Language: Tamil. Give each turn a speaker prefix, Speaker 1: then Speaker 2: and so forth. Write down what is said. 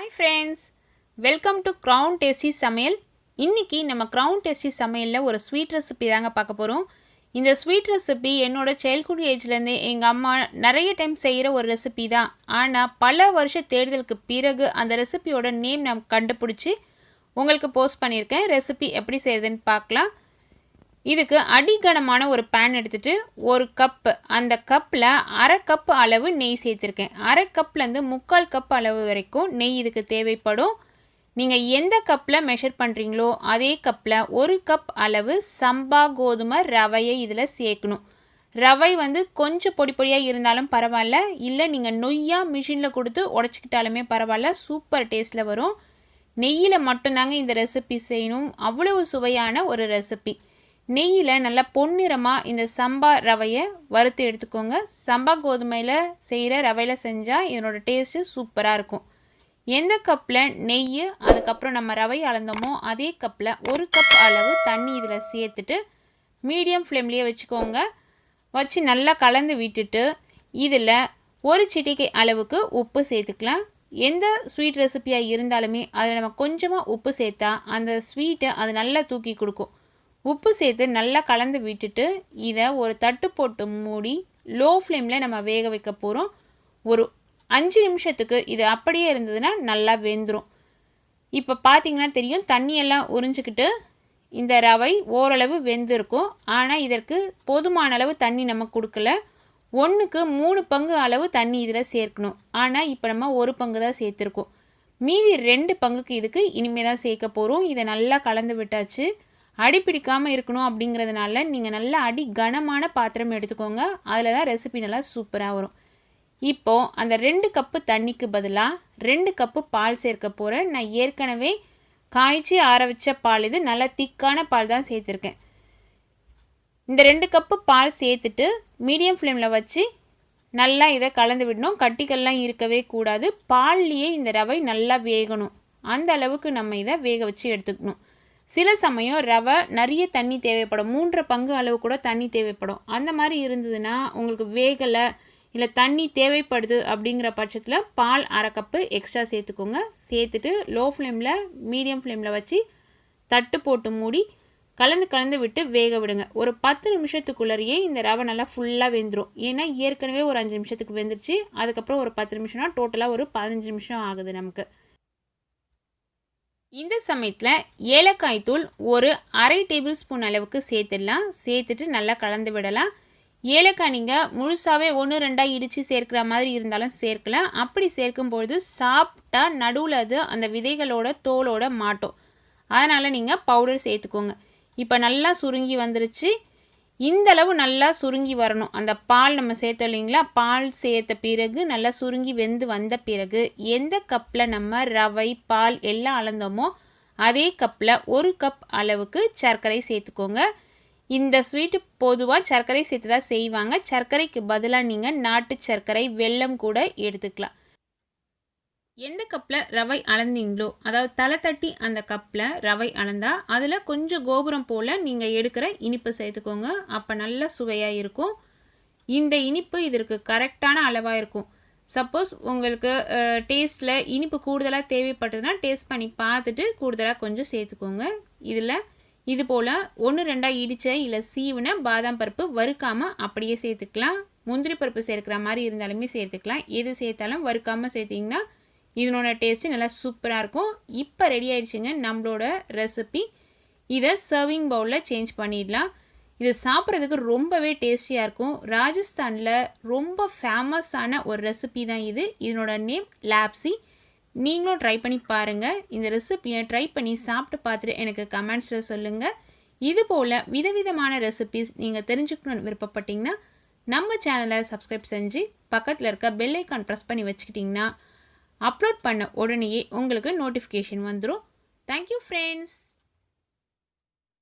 Speaker 1: Hi friends, welcome to Crown Tasty சமையல். இன்னைக்கு நம்ம Crown Tasty சமையல்ல ஒரு ஸ்வீட் ரெசிபி தாங்க பார்க்க போறோம். இந்த ஸ்வீட் ரெசிபி என்னோட சைல்ட்ஹுட் ஏஜ்ல இருந்து எங்க அம்மா நிறைய டைம் செய்யற ஒரு ரெசிபி தான். ஆனா பல வருஷ தேடுதலுக்கு பிறகு அந்த ரெசிபியோட நேம் நான் கண்டுபிடிச்சி உங்களுக்கு போஸ்ட் பண்ணியிருக்கேன். ரெசிபி எப்படி செய்யறதுன்னு பார்க்கலாம். இதுக்கு அடிகனமான ஒரு பேன் எடுத்துட்டு ஒரு கப், அந்த கப்பில் அரை கப் அளவு நெய் சேர்த்துருக்கேன். அரை கப்லேருந்து 3/4 கப் அளவு வரைக்கும் நெய் இதுக்கு தேவைப்படும். நீங்கள் எந்த கப்பில் மெஷர் பண்ணுறீங்களோ அதே கப்பில் ஒரு கப் அளவு சம்பா கோதுமை ரவையை இதில் சேர்க்கணும். ரவை கொஞ்சம் பொடி பொடியாக இருந்தாலும் பரவாயில்ல, இல்லை நீங்கள் நொய்யாக மிஷினில் கொடுத்து உடச்சிக்கிட்டாலுமே பரவாயில்ல, சூப்பர் டேஸ்ட்டில் வரும். நெய்யில் மட்டும்தாங்க இந்த ரெசிபி செய்யணும், அவ்வளவு சுவையான ஒரு ரெசிபி. நெய்யில் நல்லா பொன்னிறமாக இந்த சம்பா ரவையை வறுத்து எடுத்துக்கோங்க. சம்பா கோதுமையில் செய்கிற ரவையில் செஞ்சால் இதனோட டேஸ்ட்டு சூப்பராக இருக்கும். எந்த கப்பில் நெய் அதுக்கப்புறம் நம்ம ரவை அளந்தோமோ அதே கப்பில் ஒரு கப் அளவு தண்ணி இதில் சேர்த்துட்டு மீடியம் ஃப்ளேம்லேயே வச்சுக்கோங்க. வச்சு நல்லா கலந்து விட்டுட்டு இதில் ஒரு சிட்டிகை அளவுக்கு உப்பு சேர்த்துக்கலாம். எந்த ஸ்வீட் ரெசிபியாக இருந்தாலுமே அதில் நம்ம கொஞ்சமாக உப்பு சேர்த்தா அந்த ஸ்வீட்டை அது நல்லா தூக்கி கொடுக்கும். உப்பு சேர்த்து நல்லா கலந்து விட்டுட்டு இதை ஒரு தட்டு போட்டு மூடி லோ ஃப்ளேமில் நம்ம வேக வைக்க போகிறோம். ஒரு 5 நிமிஷத்துக்கு இது அப்படியே இருந்ததுன்னா நல்லா வெந்துடும். இப்போ பார்த்தீங்கன்னா தெரியும், தண்ணியெல்லாம் உறிஞ்சிக்கிட்டு இந்த ரவை ஓரளவு வெந்திருக்கும். ஆனால் இதற்கு போதுமான அளவு தண்ணி நம்ம கொடுக்கல. 1க்கு 3 பங்கு அளவு தண்ணி இதில் சேர்க்கணும். ஆனால் இப்போ நம்ம 1 பங்கு தான் சேர்த்துருக்கோம். மீதி 2 பங்குக்கு இதுக்கு இனிமேல் தான் சேர்க்க போகிறோம். இதை நல்லா கலந்து விட்டாச்சு. அடி பிடிக்காமல் இருக்கணும் அப்படிங்கிறதுனால நீங்கள் நல்லா அடி கனமான பாத்திரம் எடுத்துக்கோங்க. அதில் தான் ரெசிபி நல்லா சூப்பராக வரும். இப்போது அந்த 2 கப்பு தண்ணிக்கு பதிலாக 2 கப்பு பால் சேர்க்க போகிறேன். நான் ஏற்கனவே காய்ச்சி ஆற வச்ச பால், இது நல்லா திக்கான பால் தான் சேர்த்துருக்கேன். இந்த 2 கப்பு பால் சேர்த்துட்டு மீடியம் ஃப்ளேமில் வச்சு நல்லா இதை கலந்து விடணும். கட்டிகள்லாம் இருக்கவே கூடாது. பால்லையே இந்த ரவை நல்லா வேகணும். அந்த அளவுக்கு நம்ம இதை வேக வச்சு எடுத்துக்கணும். சில சமயம் ரவை நிறைய தண்ணி தேவைப்படும், 3/4 பங்கு அளவு கூட தண்ணி தேவைப்படும். அந்த மாதிரி இருந்ததுன்னா உங்களுக்கு வேகலை இல்லை தண்ணி தேவைப்படுது அப்படிங்கிற பட்சத்தில் பால் அரை கப்பு எக்ஸ்ட்ரா சேர்த்துக்கோங்க. சேர்த்துட்டு லோ ஃப்ளேமில் மீடியம் ஃப்ளேமில் வச்சு தட்டு போட்டு மூடி கலந்து விட்டு வேக விடுங்க. ஒரு 10 நிமிஷத்துக்குள்ளேயே இந்த ரவை நல்லா ஃபுல்லாக வெந்துடும். ஏன்னா ஏற்கனவே ஒரு 5 நிமிஷத்துக்கு வெந்துருச்சு. அதுக்கப்புறம் ஒரு 10 நிமிஷம்னா டோட்டலாக ஒரு 15 நிமிஷம் ஆகுது நமக்கு. இந்த சமயத்தில் ஏலக்காய் தூள் ஒரு அரை டேபிள் ஸ்பூன் அளவுக்கு சேர்த்துடலாம். சேர்த்துட்டு நல்லா கலந்து விடலாம். ஏலக்காய் நீங்கள் முழுசாகவே 1-2 இடித்து சேர்க்குற மாதிரி இருந்தாலும் சேர்க்கலாம். அப்படி சேர்க்கும்பொழுது சாப்பிட்டா நடுவில் அது அந்த விதைகளோட தோலோட மாட்டோம். அதனால் நீங்கள் பவுடர் சேர்த்துக்கோங்க. இப்போ நல்லா சுருங்கி வந்துருச்சு. இந்தளவு நல்லா சுருங்கி வரணும். அந்த பால் நம்ம சேர்த்தோம் இல்லைங்களா, பால் சேர்த்த பிறகு நல்லா சுருங்கி வெந்து வந்த பிறகு எந்த கப்பில் நம்ம ரவை பால் எல்லாம் அளந்தோமோ அதே கப்பில் ஒரு கப் அளவுக்கு சர்க்கரை சேர்த்துக்கோங்க. இந்த ஸ்வீட்டு பொதுவாக சர்க்கரை சேர்த்து தான் செய்வாங்க. சர்க்கரைக்கு பதிலாக நீங்கள் நாட்டு சர்க்கரை வெல்லம் கூட எடுத்துக்கலாம். எந்த கப்பில் ரவை அளந்தீங்களோ, அதாவது தலை தட்டி அந்த கப்பில் ரவை அளந்தால் அதில் கொஞ்சம் கோபுரம் போல் நீங்கள் எடுக்கிற இனிப்பு சேர்த்துக்கோங்க. அப்போ நல்ல சுவையாக இருக்கும். இந்த இனிப்பு இதற்கு கரெக்டான அளவாக இருக்கும். சப்போஸ் உங்களுக்கு டேஸ்ட்டில் இனிப்பு கூடுதலாக தேவைப்பட்டதுன்னா டேஸ்ட் பண்ணி பார்த்துட்டு கூடுதலாக கொஞ்சம் சேர்த்துக்கோங்க. இதில் இது போல் 1-2 இடித்த இல்லை சீவின பாதாம் பருப்பு வறுக்காமல் அப்படியே சேர்த்துக்கலாம். முந்திரி பருப்பு சேர்க்குற மாதிரி இருந்தாலுமே சேர்த்துக்கலாம். எது சேர்த்தாலும் வறுக்காமல் சேர்த்திங்கன்னா இதனோட டேஸ்ட்டு நல்லா சூப்பராக இருக்கும். இப்போ ரெடி ஆயிடுச்சுங்க நம்மளோட ரெசிபி. இதை சர்விங் பவுலில் சேஞ்ச் பண்ணிடலாம். இது சாப்பிட்றதுக்கு ரொம்பவே டேஸ்டியாக இருக்கும். ராஜஸ்தானில் ரொம்ப ஃபேமஸான ஒரு ரெசிபி தான் இது. இதனோட நேம் லாப்சி. நீங்களும் ட்ரை பண்ணி பாருங்கள். இந்த ரெசிபியை ட்ரை பண்ணி சாப்பிட்டு பார்த்துட்டு எனக்கு கமெண்ட்ஸில் சொல்லுங்கள். இது போல் விதவிதமான ரெசிபிஸ் நீங்கள் தெரிஞ்சுக்கணுன்னு விருப்பப்பட்டிங்கன்னா நம்ம சேனலை சப்ஸ்கிரைப் செஞ்சு பக்கத்தில் இருக்க பெல் ஐக்கான் ப்ரெஸ் பண்ணி வச்சுக்கிட்டிங்கன்னா அப்லோட் பண்ண உடனேயே உங்களுக்கு நோட்டிஃபிகேஷன் வந்துடும். Thank you friends.